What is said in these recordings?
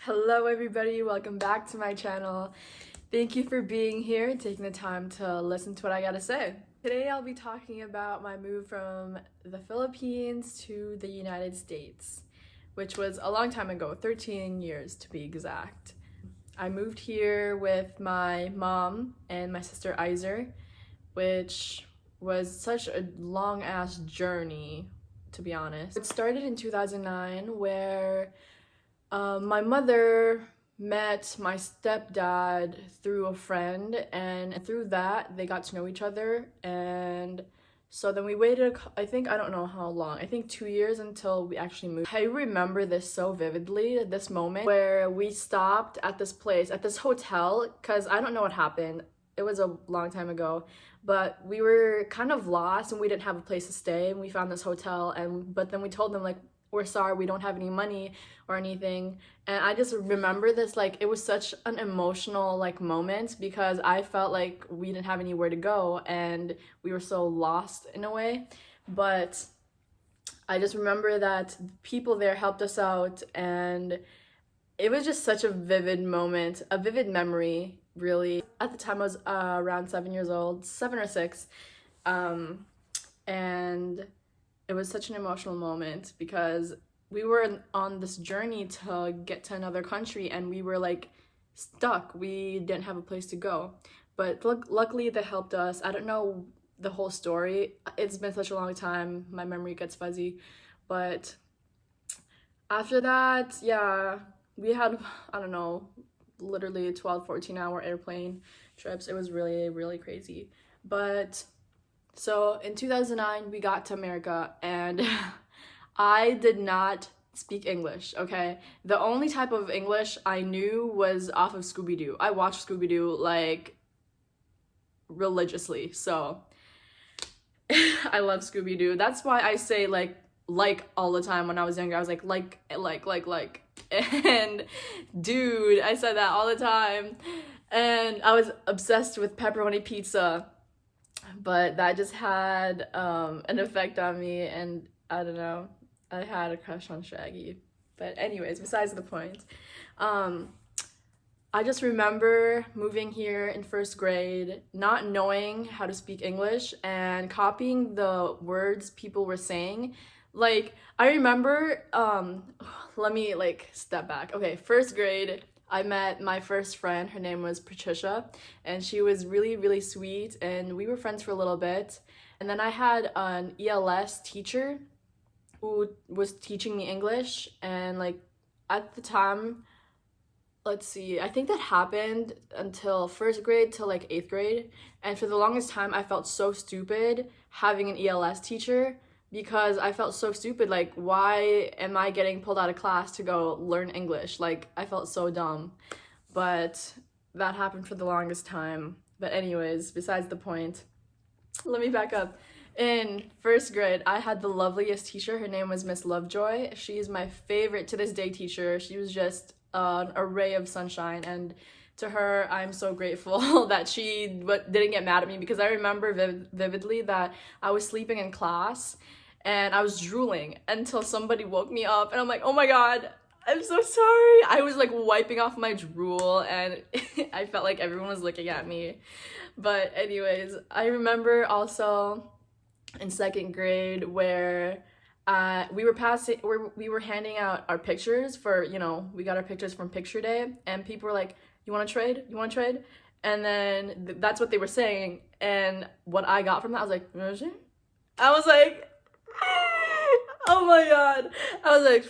Hello everybody, welcome back to my channel. Thank you for being here and taking the time to listen to what I gotta say. Today I'll be talking about my move from the Philippines to the United States, which was a long time ago, 13 years to be exact. I moved here with my mom and my sister Iser, which was such a long ass journey, to be honest. It started in 2009 where my mother met my stepdad through a friend, and through that they got to know each other. And so then we waited, I don't know how long, I think 2 years until we actually moved. I remember this so vividly, this moment where we stopped at this place, at this hotel, because I don't know what happened. It was a long time ago, but we were kind of lost and we didn't have a place to stay, and we found this hotel. But then we told them, like, we're sorry, we don't have any money or anything. And I just remember this, like, it was such an emotional, like, moment, because I felt like we didn't have anywhere to go and we were so lost in a way. But I just remember that people there helped us out, and it was just such a vivid moment, a vivid memory, really. At the time I was around 7 years old, 7 or 6, and it was such an emotional moment because we were on this journey to get to another country, and we were like stuck. We didn't have a place to go. But luckily they helped us. I don't know the whole story. It's been such a long time. My memory gets fuzzy. But after that, yeah, we had, I don't know, literally 12, 14-hour airplane trips. It was really, really crazy. But so in 2009, we got to America, and I did not speak English, okay? The only type of English I knew was off of Scooby-Doo. I watched Scooby-Doo, like, religiously, so I love Scooby-Doo. That's why I say, like all the time. When I was younger, I was like. And dude, I said that all the time. And I was obsessed with pepperoni pizza. But that just had an effect on me, and I don't know, I had a crush on Shaggy. But anyways, besides the point, I just remember moving here in first grade, not knowing how to speak English and copying the words people were saying. Like, I remember, let me, like, step back. Okay, first grade, I met my first friend. Her name was Patricia, and she was really, really sweet, and we were friends for a little bit. And then I had an ELS teacher who was teaching me English, and, like, at the time, let's see, I think that happened until first grade till like 8th grade. And for the longest time, I felt so stupid having an ELS teacher, because I felt so stupid. Like, why am I getting pulled out of class to go learn English? Like, I felt so dumb. But that happened for the longest time. But anyways, besides the point, let me back up. In first grade, I had the loveliest teacher. Her name was Miss Lovejoy. She's my favorite to this day teacher. She was just an array of sunshine, and to her I'm so grateful that she didn't get mad at me, because I remember vividly that I was sleeping in class and I was drooling until somebody woke me up, and I'm like, oh my god, I'm so sorry. I was like wiping off my drool, and I felt like everyone was looking at me. But anyways, I remember also in second grade where we were handing out our pictures for, we got our pictures from picture day, and people were like, you want to trade? And then that's what they were saying, and what I got from that, I was like, I was like, oh my god, I was like,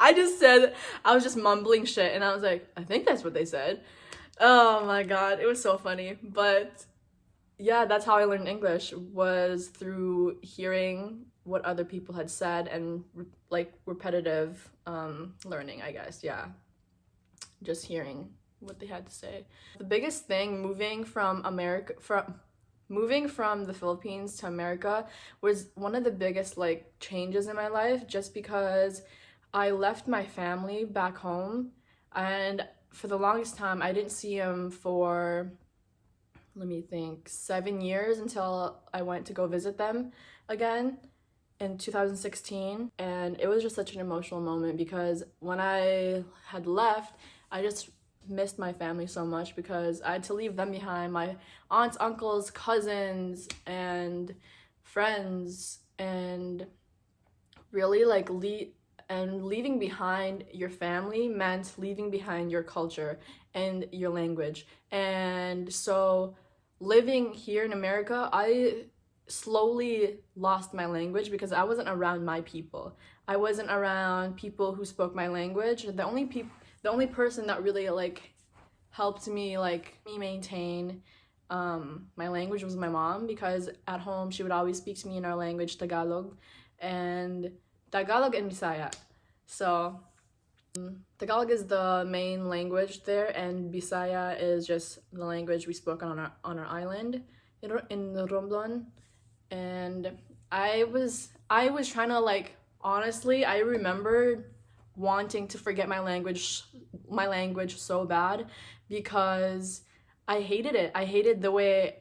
I was just mumbling shit, and I was like, I think that's what they said. Oh my god, it was so funny. But yeah, that's how I learned English, was through hearing what other people had said, and like repetitive learning, I guess. Yeah, just hearing what they had to say. The biggest thing moving from the Philippines to America was one of the biggest, like, changes in my life, just because I left my family back home, and for the longest time I didn't see them for, let me think, 7 years, until I went to go visit them again. in 2016, and it was just such an emotional moment because when I had left, I just missed my family so much because I had to leave them behind, my aunts, uncles, cousins, and friends, and really like leaving behind your family meant leaving behind your culture and your language. And so living here in America, I slowly lost my language because I wasn't around my people. I wasn't around people who spoke my language. The only person that really like helped me maintain my language was my mom, because at home she would always speak to me in our language, Tagalog, and Bisaya. So Tagalog is the main language there, and Bisaya is just the language we spoke on our island in Romblon. And I was trying to like, honestly, I remember wanting to forget my language so bad because I hated it. I hated the way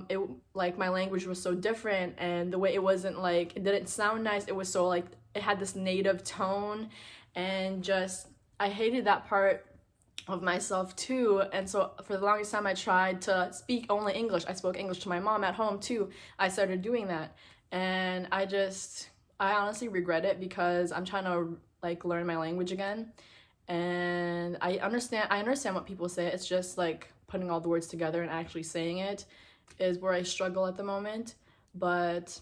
it like my language was so different, and the way it wasn't like, it didn't sound nice. It was so like, it had this native tone, and just I hated that part of myself too. And so for the longest time I tried to speak only English. I spoke English to my mom at home too. I started doing that, and I honestly regret it because I'm trying to like learn my language again. And I understand what people say. It's just like putting all the words together and actually saying it is where I struggle at the moment. But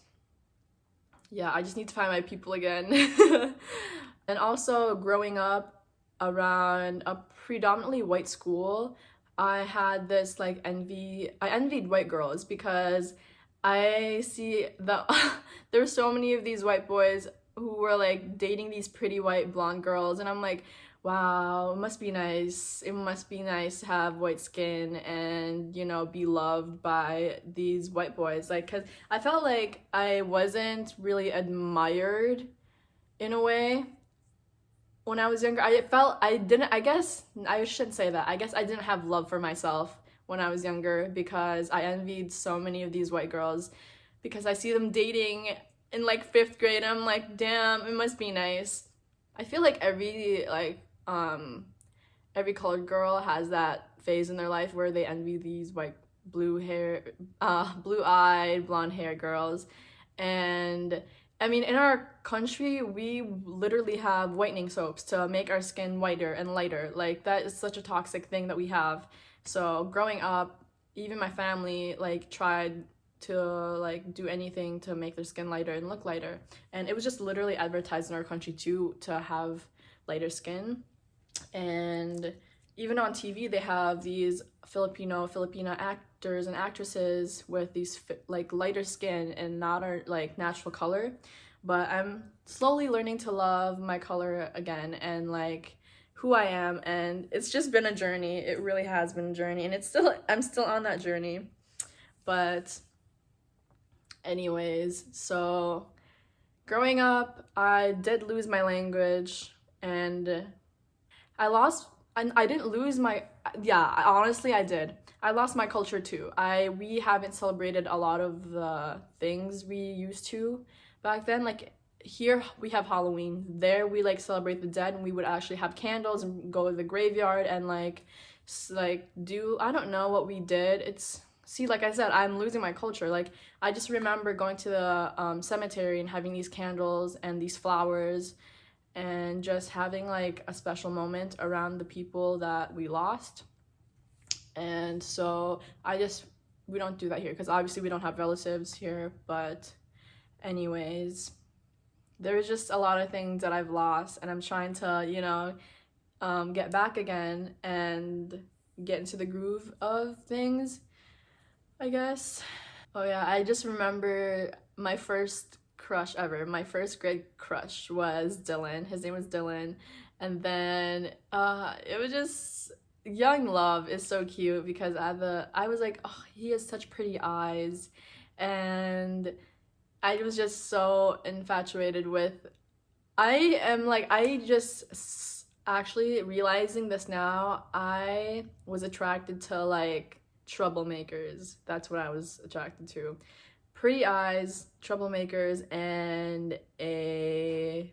yeah, I just need to find my people again. And also growing up around a predominantly white school, I had this like I envied white girls because I see that there's so many of these white boys who were like dating these pretty white blonde girls, and I'm like, wow, it must be nice. It must be nice to have white skin and, be loved by these white boys. Like, cause I felt like I wasn't really admired in a way when I was younger. I didn't, I guess, I shouldn't say that. I guess I didn't have love for myself when I was younger because I envied so many of these white girls because I see them dating in like fifth grade, and I'm like, damn, it must be nice. I feel like every colored girl has that phase in their life where they envy these white blue-eyed, blonde-haired girls. And I mean, in our country, we literally have whitening soaps to make our skin whiter and lighter. Like, that is such a toxic thing that we have. So growing up, even my family like tried to like do anything to make their skin lighter and look lighter. And it was just literally advertised in our country too to have lighter skin. And even on TV, they have these Filipina actors and actresses with these like lighter skin and not our like natural color. But I'm slowly learning to love my color again and like who I am, and it's just been a journey. It really has been a journey, and I'm still on that journey. But anyways, so growing up, I did lose my language, and I didn't lose my, yeah, honestly, I did. I lost my culture too. We haven't celebrated a lot of the things we used to back then. Like, here we have Halloween. There we like celebrate the dead, and we would actually have candles and go to the graveyard and like do, I don't know what we did. See, like I said, I'm losing my culture. Like, I just remember going to the cemetery and having these candles and these flowers and just having like a special moment around the people that we lost. And so we don't do that here because obviously we don't have relatives here. But anyways, there's just a lot of things that I've lost, and I'm trying to, get back again and get into the groove of things, I guess. Oh yeah, I just remember my first crush ever. My first grade crush was Dylan. His name was Dylan. And then it was just, young love is so cute because I was like, oh, he has such pretty eyes. And I was just so infatuated with, actually realizing this now, I was attracted to like troublemakers. That's what I was attracted to. pretty eyes, troublemakers, and a,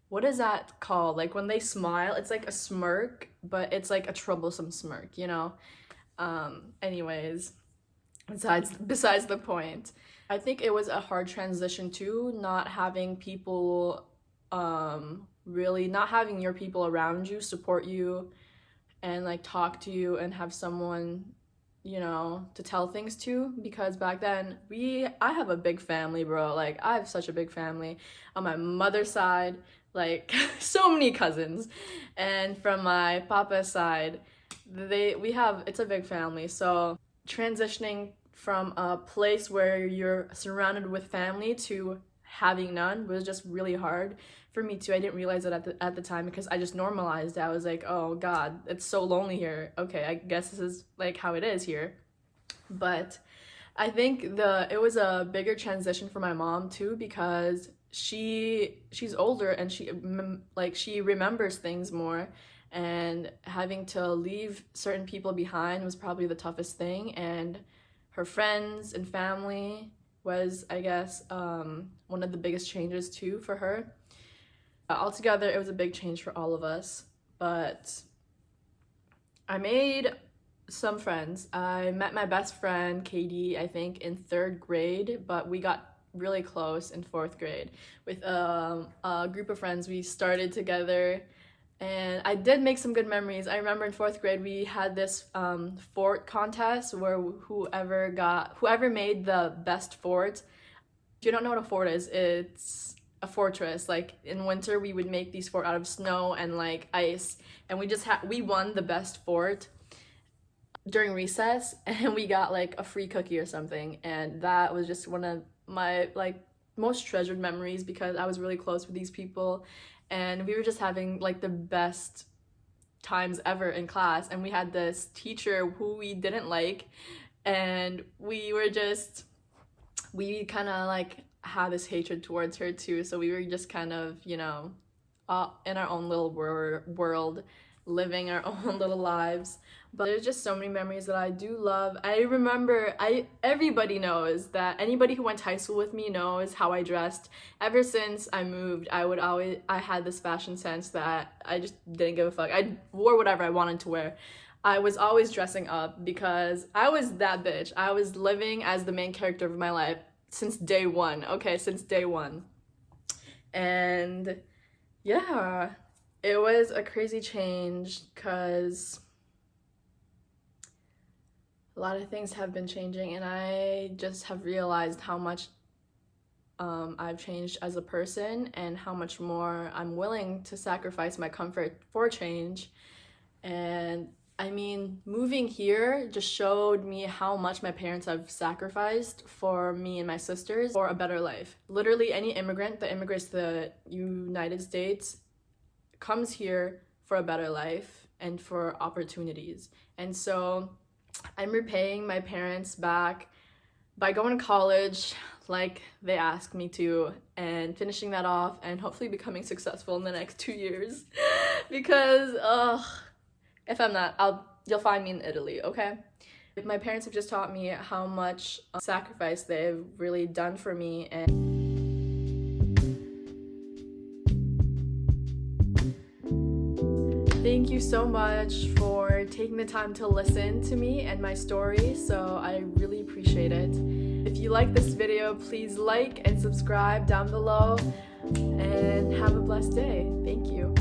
what is that called? Like when they smile, it's like a smirk, but it's like a troublesome smirk, you know? Anyways, besides the point. I think it was a hard transition too, not having people, really not having your people around you support you and like talk to you and have someone, you know, to tell things to, because back then I have a big family, bro. Like I have such a big family on my mother's side, like so many cousins, and from my papa's side, it's a big family. So transitioning from a place where you're surrounded with family to having none was just really hard for me too. I didn't realize it at the time because I just normalized it. I was like, oh God, it's so lonely here. Okay, I guess this is like how it is here. But I think it was a bigger transition for my mom too, because she's older and she remembers things more, and having to leave certain people behind was probably the toughest thing. And her friends and family was, I guess, one of the biggest changes too for her. Altogether, it was a big change for all of us, but I made some friends. I met my best friend, Katie, I think in 3rd grade, but we got really close in 4th grade with a group of friends. We started together, and I did make some good memories. I remember in 4th grade we had this fort contest where whoever made the best fort. If you don't know what a fort is, it's a fortress. Like in winter we would make these fort out of snow and like ice, and we won the best fort during recess, and we got like a free cookie or something, and that was just one of my like most treasured memories because I was really close with these people, and we were just having like the best times ever in class. And we had this teacher who we didn't like, and we kind of like had this hatred towards her too, so we were just kind of, you know, in our own little world, living our own little lives. But there's just so many memories that I do love. I remember, everybody knows that, anybody who went to high school with me knows how I dressed. Ever since I moved, I had this fashion sense that I just didn't give a fuck. I wore whatever I wanted to wear. I was always dressing up because I was that bitch. I was living as the main character of my life since day one. Okay, since day one. And yeah, it was a crazy change because a lot of things have been changing, and I just have realized how much I've changed as a person and how much more I'm willing to sacrifice my comfort for change. And I mean, moving here just showed me how much my parents have sacrificed for me and my sisters for a better life. Literally any immigrant that immigrates to the United States comes here for a better life and for opportunities. And so I'm repaying my parents back by going to college like they asked me to, and finishing that off, and hopefully becoming successful in the next 2 years. Because if I'm not, you'll find me in Italy, okay? My parents have just taught me how much sacrifice they've really done for me. And thank you so much for taking the time to listen to me and my story, so I really appreciate it. If you like this video, please like and subscribe down below, and have a blessed day. Thank you.